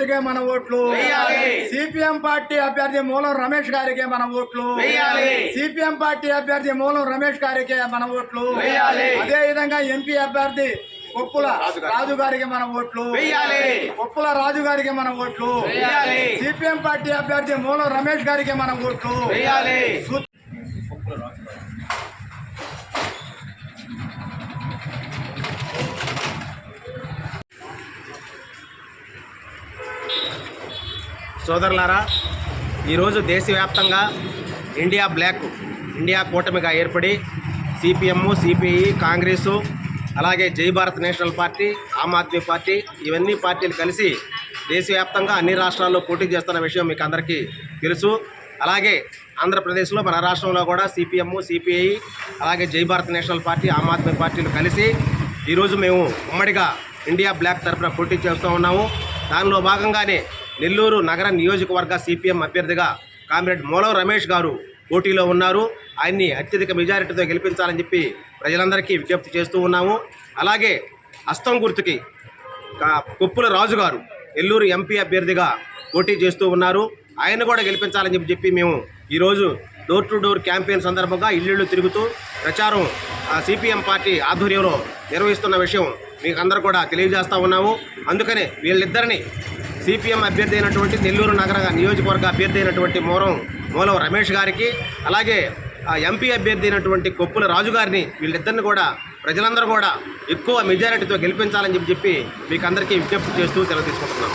గుర్తుకే మన ఓట్లు, సిపిఎం పార్టీ అభ్యర్థి మూలం రమేష్ గారికే మన ఓట్లు, సిపిఎం పార్టీ అభ్యర్థి మూలం రమేష్ గారికే మన ఓట్లు, అదే విధంగా ఎంపీ అభ్యర్థి కొప్పుల రాజు గారికి మన ఓట్లు, కొప్పుల రాజు గారికి మన ఓట్లు, సిపిఎం పార్టీ అభ్యర్థి మూలం రమేష్ గారికి మన ఓట్లు. సోదరులారా, ఈరోజు దేశవ్యాప్తంగా ఇండియా కూటమిగా ఏర్పడి సిపిఎం, సిపిఐ, కాంగ్రెసు, అలాగే జై Bharat national party, Aam Aadmi party, ఇవన్నీ పార్టీలు కలిసి దేశవ్యాప్తంగా అన్ని రాష్ట్రాల్లో పోటీ చేస్తున్న విషయం మీకు అందరికీ తెలుసు. అలాగే ఆంధ్రప్రదేశ్లో మన రాష్ట్రంలో కూడా సిపిఎం, సిపిఐ, అలాగే జై భారత్ నేషనల్ పార్టీ, ఆమ్ ఆద్మీ పార్టీలు కలిసి ఈరోజు మేము ఉమ్మడిగా ఇండియా బ్లాక్ తరఫున పోటీ చేస్తూ ఉన్నాము. దానిలో భాగంగానే నెల్లూరు నగర నియోజకవర్గ సిపిఎం అభ్యర్థిగా కామ్రేడ్ మూలం రమేష్ గారు పోటీలో ఉన్నారు. ఆయన్ని అత్యధిక మెజారిటీతో గెలిపించాలని చెప్పి ప్రజలందరికీ విజ్ఞప్తి చేస్తూ ఉన్నాము. అలాగే హస్తం గుర్తుకి కొప్పుల రాజు గారు నెల్లూరు ఎంపీ అభ్యర్థిగా పోటీ చేస్తూ ఉన్నారు. ఆయన కూడా గెలిపించాలని చెప్పి మేము ఈరోజు డోర్ టు డోర్ క్యాంపెయిన్ సందర్భంగా ఇల్లు తిరుగుతూ ప్రచారం సిపిఎం పార్టీ ఆధ్వర్యంలో నిర్వహిస్తున్న విషయం మీకు అందరూ కూడా తెలియజేస్తూ ఉన్నాము. అందుకనే వీళ్ళిద్దరిని సిపిఎం అభ్యర్థి అయినటువంటి నెల్లూరు నగర నియోజకవర్గ అభ్యర్థి అయినటువంటి మూలం రమేష్ గారికి, అలాగే ఎంపీ అభ్యర్థి అయినటువంటి కొప్పుల రాజు గారిని, వీళ్ళిద్దరిని కూడా ప్రజలందరూ కూడా ఎక్కువ మెజారిటీతో గెలిపించాలని చెప్పి మీకు అందరికీ విజ్ఞప్తి చేస్తూ సెలవు తీసుకుంటున్నాం.